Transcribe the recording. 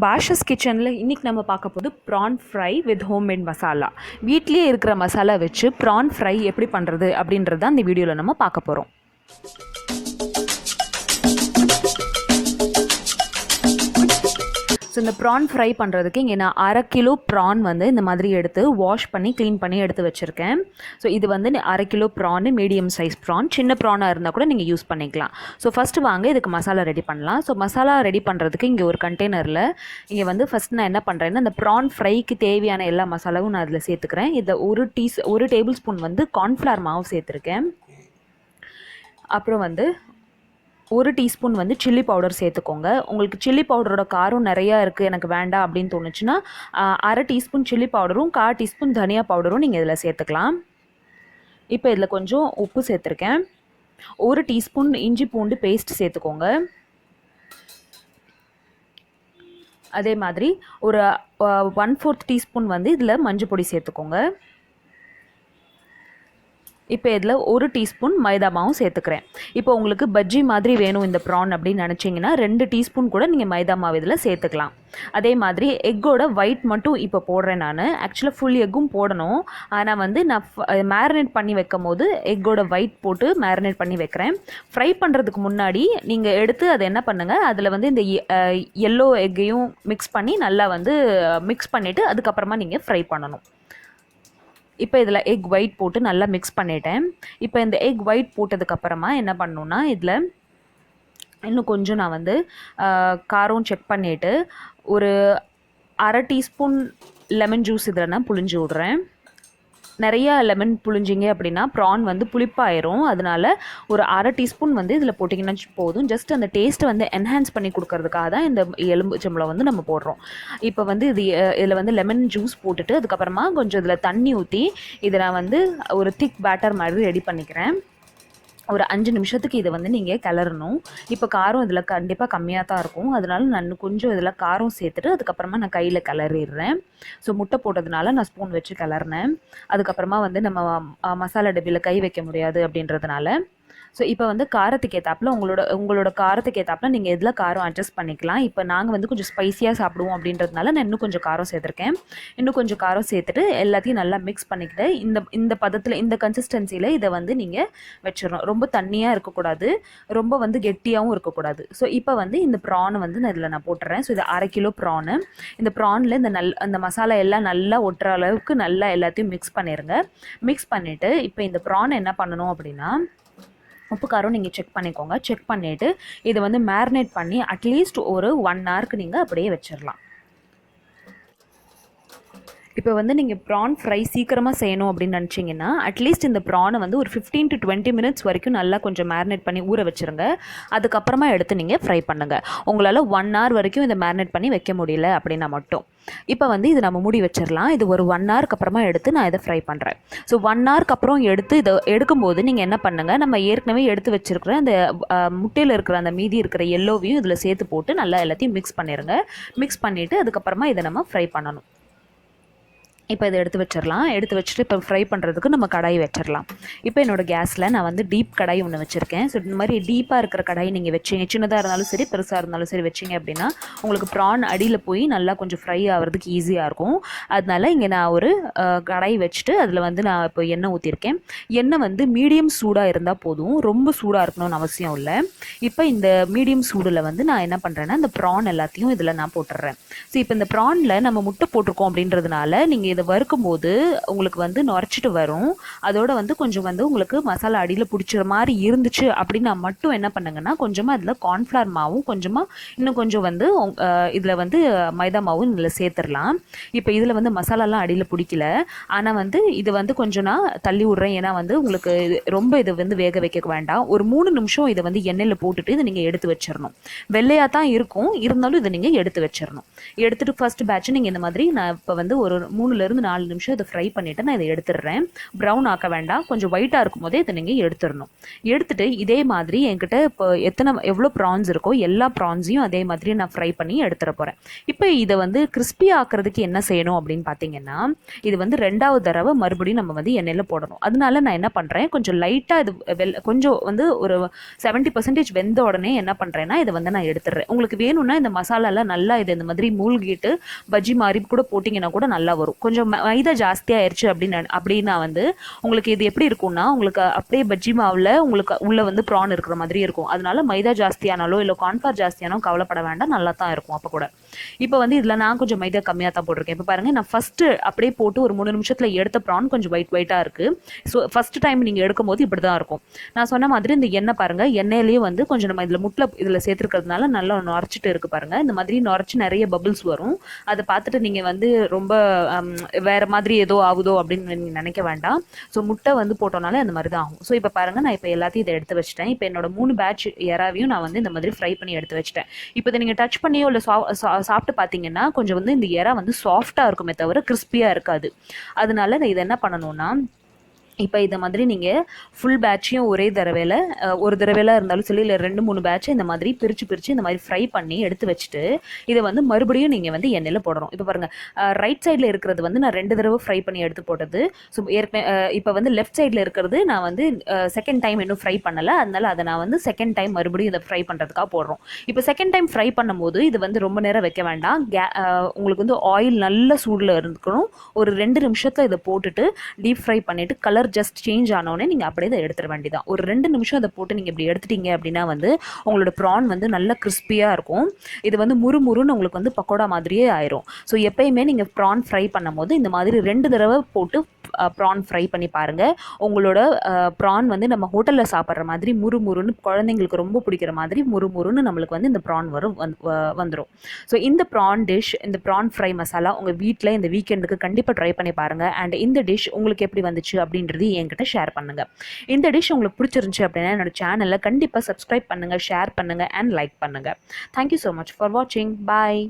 பாஷஸ் கிச்சனில் இன்றைக்கி நம்ம பார்க்க போது PRAN fry with homemade masala. வீட்லேயே இருக்கிற மசாலா வச்சு ப்ரான் ஃப்ரை எப்படி பண்ணுறது அப்படின்றது தான் இந்த வீடியோவில் நம்ம பார்க்க போகிறோம். ஸோ இந்த ப்ரான் ஃப்ரை பண்ணுறதுக்கு இங்கே நான் 1/2 கிலோ ப்ரான் வந்து இந்த மாதிரி எடுத்து வாஷ் பண்ணி க்ளீன் பண்ணி எடுத்து வச்சுருக்கேன். ஸோ இது வந்து 1/2 kilo prawn, medium size prawn. சின்ன ப்ரானாக இருந்தால் கூட நீங்கள் யூஸ் பண்ணிக்கலாம். ஸோ ஃபஸ்ட்டு வாங்க இதுக்கு மசாலா ரெடி பண்ணலாம். ஸோ மசாலா ரெடி பண்ணுறதுக்கு இங்கே ஒரு கண்டெய்னரில் இங்கே வந்து ஃபஸ்ட் நான் என்ன பண்ணுறேன்னா அந்த ப்ரான் ஃப்ரைக்கு தேவையான எல்லா மசாலாவும் நான் அதில் சேர்த்துக்கிறேன். இதை ஒரு டேபிள் ஸ்பூன் வந்து கார்ன்ஃப்ளவர் மாவு சேர்த்துருக்கேன். அப்புறம் வந்து 1 டீஸ்பூன் வந்து சில்லி பவுடர் சேர்த்துக்கோங்க. உங்களுக்கு சில்லி பவுடரோட காரம் நிறையா இருக்குது, எனக்கு வேண்டாம் அப்படின்னு தோணுச்சுன்னா 1/2 டீஸ்பூன் சில்லி பவுடரும் 1/4 டீஸ்பூன் தனியா பவுடரும் நீங்கள் இதில் சேர்த்துக்கலாம். இப்போ இதில் கொஞ்சம் உப்பு சேர்த்துருக்கேன். 1 டீஸ்பூன் இஞ்சி பூண்டு பேஸ்ட் சேர்த்துக்கோங்க. அதே மாதிரி ஒரு 1/4 டீஸ்பூன் வந்து இதில் மஞ்சள் பொடி சேர்த்துக்கோங்க. இப்போ இதில் 1 டீஸ்பூன் மைதா மாவும் சேர்த்துக்கிறேன். இப்போ உங்களுக்கு பஜ்ஜி மாதிரி வேணும் இந்த ப்ரான் அப்படின்னு நினச்சிங்கன்னா 2 டீஸ்பூன் கூட நீங்கள் மைதா மாவு இதில் சேர்த்துக்கலாம். அதே மாதிரி எக்கோட ஒயிட் மட்டும் இப்போ போடுறேன் நான். ஆக்சுவலாக ஃபுல் எக்கும் போடணும், ஆனால் வந்து நான் மேரினேட் பண்ணி வைக்கும் போது எக்கோட ஒயிட் போட்டு மேரினேட் பண்ணி வைக்கிறேன். ஃப்ரை பண்ணுறதுக்கு முன்னாடி நீங்கள் எடுத்து அதை என்ன பண்ணுங்கள், அதில் வந்து இந்த எல்லோ எக்கையும் மிக்ஸ் பண்ணி நல்லா வந்து மிக்ஸ் பண்ணிவிட்டு அதுக்கப்புறமா நீங்கள் ஃப்ரை பண்ணணும். இப்போ இதில் எக் ஒயிட் போட்டு நல்லா மிக்ஸ் பண்ணிட்டேன். இப்போ இந்த எக் ஒயிட் போட்டதுக்கப்புறமா என்ன பண்ணணுன்னா இதில் இன்னும் கொஞ்சம் நான் வந்து காரம் செக் பண்ணிவிட்டு ஒரு 1/2 டீஸ்பூன் லெமன் ஜூஸ் இதில் நான் புழிஞ்சு விட்றேன். நிறையா லெமன் புழிஞ்சிங்க அப்படின்னா ப்ரான் வந்து புளிப்பாயிரும். அதனால் ஒரு 1/2 டீஸ்பூன் வந்து இதில் போட்டிங்கன்னா போதும். ஜஸ்ட் அந்த டேஸ்ட்டை வந்து என்ஹான்ஸ் பண்ணி கொடுக்கறதுக்காக தான் இந்த எலும்புச்சம்பளம் வந்து நம்ம போடுறோம். இப்போ வந்து இதில் வந்து லெமன் ஜூஸ் போட்டுட்டு அதுக்கப்புறமா கொஞ்சம் இதில் தண்ணி ஊற்றி இதை நான் வந்து ஒரு திக் பேட்டர் மாதிரி ரெடி பண்ணிக்கிறேன். ஒரு 5 நிமிஷத்துக்கு இதை வந்து நீங்கள் கிளறணும். இப்போ காரம் இதில் கண்டிப்பாக கம்மியாக தான் இருக்கும், அதனால நான் கொஞ்சம் இதில் காரம் சேர்த்துட்டு அதுக்கப்புறமா நான் கையில் கிளறிடுறேன். ஸோ முட்டை போட்டதுனால நான் ஸ்பூன் வச்சு கிளறினேன். அதுக்கப்புறமா வந்து நம்ம மசாலா டப்பியில் கை வைக்க முடியாது அப்படின்றதுனால ஸோ இப்போ வந்து காரத்துக்கு ஏற்றாப்புல உங்களோட காரத்துக்கு ஏற்றாப்புல நீங்கள் எதில் காரம் அட்ஜஸ்ட் பண்ணிக்கலாம். இப்போ நாங்கள் வந்து கொஞ்சம் ஸ்பைஸியாக சாப்பிடுவோம் அப்படின்றதுனால நான் இன்னும் கொஞ்சம் காரம் சேர்த்துருக்கேன். இன்னும் கொஞ்சம் காரம் சேர்த்துட்டு எல்லாத்தையும் நல்லா மிக்ஸ் பண்ணிக்கிட்டு இந்த பதத்தில் இந்த கன்சிஸ்டன்சியில் இதை வந்து நீங்கள் வச்சிடணும். ரொம்ப தண்ணியாக இருக்கக்கூடாது, ரொம்ப வந்து கெட்டியாகவும் இருக்கக்கூடாது. ஸோ இப்போ வந்து இந்த ப்ரானை வந்து நான் இதில் நான் போட்டுறேன். ஸோ இது 1/2 கிலோ ப்ரானு. இந்த ப்ரானில் அந்த மசாலா எல்லாம் நல்லா ஒட்டுற அளவுக்கு நல்லா எல்லாத்தையும் மிக்ஸ் பண்ணிடுங்க. மிக்ஸ் பண்ணிவிட்டு இப்போ இந்த ப்ரானை என்ன பண்ணணும் அப்படின்னா உப்பு காரம் நீங்கள் செக் பண்ணிக்கோங்க. செக் பண்ணிவிட்டு இதை வந்து மேரினேட் பண்ணி அட்லீஸ்ட் ஒரு 1 ஹவருக்கு நீங்கள் அப்படியே வச்சிடலாம். இப்போ வந்து நீங்கள் ப்ரான் ஃப்ரை சீக்கிரமாக செய்யணும் அப்படின்னு நினச்சிங்கன்னா அட்லீஸ்ட் இந்த ப்ரானை வந்து ஒரு 15 to 20 மினிட்ஸ் வரைக்கும் நல்லா கொஞ்சம் மேரினேட் பண்ணி ஊற வச்சுருங்க. அதுக்கப்புறமா எடுத்து நீங்கள் ஃப்ரை பண்ணுங்கள். உங்களால் 1 ஹவர் வரைக்கும் இதை மேரினேட் பண்ணி வைக்க முடியல அப்படின்னா மட்டும் இப்போ வந்து இது நம்ம மூடி வச்சிடலாம். இது ஒரு 1 ஹவருக்கு அப்புறமா எடுத்து நான் இதை ஃப்ரை பண்ணுறேன். ஸோ 1 ஹவருக்கு அப்புறம் எடுத்து இதை எடுக்கும்போது நீங்கள் என்ன பண்ணுங்கள், நம்ம ஏற்கனவே எடுத்து வச்சுருக்கிற அந்த முட்டையில் இருக்கிற அந்த மீதி இருக்கிற எல்லோவையும் இதில் சேர்த்து போட்டு நல்லா எல்லாத்தையும் மிக்ஸ் பண்ணிடுங்க. மிக்ஸ் பண்ணிவிட்டு அதுக்கப்புறமா இதை நம்ம ஃப்ரை பண்ணணும். இப்போ இதை எடுத்து வச்சிடலாம். எடுத்து வச்சுட்டு இப்போ ஃப்ரை பண்ணுறதுக்கு நம்ம கடாய் வச்சிடலாம். இப்போ என்னோடய கேஸில் நான் வந்து டீப் கடாய் ஒன்று வச்சுருக்கேன். ஸோ இந்த மாதிரி டீப்பாக இருக்கிற கடாய் நீங்கள் வச்சிங்க, சின்னதாக இருந்தாலும் சரி பெருசாக இருந்தாலும் சரி வச்சிங்க அப்படின்னா உங்களுக்கு ப்ரான் அடியில் போய் நல்லா கொஞ்சம் ஃப்ரை ஆகிறதுக்கு ஈஸியாக இருக்கும். அதனால இங்கே நான் ஒரு கடாய் வச்சுட்டு அதில் வந்து நான் இப்போ எண்ணெய் ஊற்றிருக்கேன். எண்ணெய் வந்து மீடியம் சூடாக இருந்தால் போதும், ரொம்ப சூடாக இருக்கணும்னு அவசியம் இல்லை. இப்போ இந்த மீடியம் சூடில் வந்து நான் என்ன பண்ணுறேன்னா இந்த ப்ரான் எல்லாத்தையும் இதில் நான் போட்டுடுறேன். ஸோ இப்போ இந்த ப்ரானில் நம்ம முட்டை போட்டிருக்கோம் அப்படின்றதுனால நீங்கள் இதை வறுக்கும் போது உங்களுக்கு வந்து நுரைச்சிட்டு வரும். அதோட வந்து கொஞ்சம் வந்து உங்களுக்கு மசாலா அடியில் பிடிச்சிற மாதிரி இருந்துச்சு அப்படின்னா மட்டும் என்ன பண்ணுங்கன்னா கொஞ்சமாக அதில் கார்ன்ஃப்ளவர் மாவும் இன்னும் கொஞ்சம் வந்து இதில் வந்து மைதா மாவும் இதில் சேர்த்துடலாம். இப்போ இதில் வந்து மசாலாலாம் அடியில் பிடிக்கல, ஆனால் வந்து இது வந்து கொஞ்சம் நான் தள்ளி விட்றேன். ஏன்னா வந்து உங்களுக்கு ரொம்ப இதை வந்து வேக வைக்க வேண்டாம். ஒரு 3 நிமிஷம் இதை வந்து எண்ணெயில் போட்டுட்டு இதை நீங்கள் எடுத்து வச்சிடணும். வெள்ளையாக தான் இருக்கும், இருந்தாலும் இதை நீங்கள் எடுத்து வச்சிடணும். எடுத்துகிட்டு ஃபர்ஸ்ட் பேட்ச் நீங்கள் இந்த மாதிரி நான் இப்போ வந்து ஒரு 3 3லேருந்து 4 நிமிஷம் இதை ஃப்ரை பண்ணிவிட்டு நான் இதை எடுத்துடுறேன். ப்ரௌன் ஆக்க வேண்டாம், கொஞ்சம் ஒயிட்டாக இருக்கும் போதே இதை நீங்கள் எடுத்துடணும். எடுத்துகிட்டு இதே மாதிரி என்கிட்ட இப்போ எவ்வளோ ப்ரான்ஸ் இருக்கோ எல்லா ப்ரான்ஸையும் அதே மாதிரி நான் ஃப்ரை பண்ணி எடுத்துட போகிறேன். இப்போ இதை வந்து கிறிஸ்பி ஆக்கிறதுக்கு என்ன செய்யணும் அப்படின்னு பார்த்தீங்கன்னா, இது வந்து 2வது தடவை மறுபடியும் நம்ம வந்து எண்ணெயில் போடணும். அதனால நான் என்ன பண்ணுறேன், கொஞ்சம் லைட்டாக இது கொஞ்சம் வந்து ஒரு 70% வெந்த உடனே என்ன பண்ணுறேன்னா இதை வந்து நான் எடுத்துடுறேன். உங்களுக்கு வேணும்னா இந்த மசாலாலாம் நல்லா இது இந்த மாதிரி மூழ்கிட்டு பஜ்ஜி மாதிரி கூட போட்டிங்கன்னா கூட நல்லா வரும். கொஞ்சம் மைதா ஜாஸ்தியாகிடுச்சு அப்படின்னா வந்து உங்களுக்கு இது எப்படி இருக்கும்னா, உங்களுக்கு அப்படியே பஜ்ஜி மாவில் உங்களுக்கு உள்ளே வந்து ப்ரான் இருக்கிற மாதிரி இருக்கும். அதனால மைதா ஜாஸ்தியானாலோ இல்லை கார்ன்ஃப்ளவர் ஜாஸ்தியானோ கவலைப்பட வேண்டாம், நல்லா தான் இருக்கும் அப்போ கூட. இப்போ வந்து இதில் நான் கொஞ்சம் மைதா கம்மியாக தான் போட்டிருக்கேன். இப்போ பாருங்கள், நான் ஃபஸ்ட்டு அப்படியே போட்டு ஒரு 3 நிமிஷத்தில் எடுத்த ப்ரான் கொஞ்சம் ஒயிட்டாக இருக்குது. ஸோ ஃபஸ்ட்டு டைம் நீங்கள் எடுக்கும் போது இப்படி தான் இருக்கும். நான் சொன்ன மாதிரி இந்த எண்ணெய் பாருங்கள், எண்ணெயிலேயே வந்து கொஞ்சம் நம்ம இதில் இதில் சேர்த்துருக்கிறதுனால நல்லா நுரைச்சிட்டு இருக்குது பாருங்கள். இந்த மாதிரி நுரைச்சி நிறைய பபிள்ஸ் வரும். அதை பார்த்துட்டு நீங்கள் வந்து ரொம்ப வேறு மாதிரி ஏதோ ஆகுதோ அப்படின்னு நீங்கள் நினைக்க வேண்டாம். ஸோ முட்டை வந்து போட்டோனாலே அந்த மாதிரி தான் ஆகும். ஸோ இப்போ பாருங்கள், நான் இப்போ எல்லாத்தையும் இதை எடுத்து வச்சுட்டேன். இப்போ என்னோட 3 பேட்ச் எறாவையும் நான் வந்து இந்த மாதிரி ஃப்ரை பண்ணி எடுத்து வச்சுட்டேன். இப்போ இதை நீங்கள் டச் பண்ணியோ இல்லை சாப்பிட்டு பார்த்தீங்கன்னா கொஞ்சம் வந்து இந்த எறா வந்து சாஃப்டாக இருக்குமே தவிர கிறிஸ்பியாக இருக்காது. அதனால நான் இதை என்ன பண்ணணும்னா, இப்போ இதை மாதிரி நீங்கள் ஃபுல் பேட்சையும் ஒரே தடவையில் ஒரு தடவையில் இருந்தாலும் சரி, இல்லை 2-3 பேட்சை இந்த மாதிரி பிரித்து இந்த மாதிரி ஃப்ரை பண்ணி எடுத்து வச்சுட்டு இதை வந்து மறுபடியும் நீங்கள் வந்து எண்ணெயில் போடணும். இப்போ பாருங்கள், ரைட் சைடில் இருக்கிறது வந்து நான் 2 தடவை ஃப்ரை பண்ணி எடுத்து போட்டது. ஸோ இப்போ வந்து லெஃப்ட் சைடில் இருக்கிறது நான் வந்து செகண்ட் டைம் இன்னும் ஃப்ரை பண்ணலை. அதனால் அதை நான் வந்து செகண்ட் டைம் மறுபடியும் இதை ஃப்ரை பண்ணுறதுக்காக போடுறோம். இப்போ செகண்ட் டைம் ஃப்ரை பண்ணும்போது இது வந்து ரொம்ப நேரம் வைக்க வேண்டாம். உங்களுக்கு வந்து ஆயில் நல்ல சூடில் இருக்கணும். ஒரு 2 நிமிஷத்தில் இதை போட்டுட்டு டீப் ஃப்ரை பண்ணிவிட்டு கலர் ஜஸ்ட் சேஞ்ச் ஆனோடனே நீங்கள் அப்படியே இதை எடுத்துட வேண்டியதான். ஒரு 2 நிமிஷம் அதை போட்டு நீங்கள் இப்படி எடுத்துட்டீங்க அப்படின்னா வந்து உங்களோட ப்ரான் வந்து நல்ல கிறிஸ்பியாக இருக்கும். இது வந்து முறுமுறுன்னு உங்களுக்கு வந்து பக்கோடா மாதிரியே ஆயிரும். ஸோ எப்பயுமே நீங்கள் ப்ரான் ஃப்ரை பண்ணும் போது இந்த மாதிரி 2 தடவை போட்டு ப்ரான் ஃப்ரை பண்ணி பாருங்கள். உங்களோட ப்ரான் வந்து நம்ம ஹோட்டலில் சாப்பிட்ற மாதிரி முறுமுறுன்னு, குழந்தைங்களுக்கு ரொம்ப பிடிக்கிற மாதிரி முறுமுறுன்னு நம்மளுக்கு வந்து இந்த ப்ரான் வந்துடும். ஸோ இந்த ப்ரான் டிஷ், இந்த ப்ரான் ஃப்ரை மசாலா உங்கள் வீட்டில் இந்த வீக்கெண்டுக்கு கண்டிப்பாக ட்ரை பண்ணி பாருங்கள். அண்ட் இந்த டிஷ் உங்களுக்கு எப்படி வந்துச்சு அப்படின்றது என்கிட்ட ஷேர் பண்ணுங்கள். இந்த டிஷ் உங்களுக்கு பிடிச்சிருந்துச்சு அப்படின்னா என்னோட சேனலில் கண்டிப்பாக சப்ஸ்கிரைப் பண்ணுங்கள், ஷேர் பண்ணுங்கள் அண்ட் லைக் பண்ணுங்கள். தேங்க்யூ ஸோ மச் ஃபார் வாட்சிங். பாய்.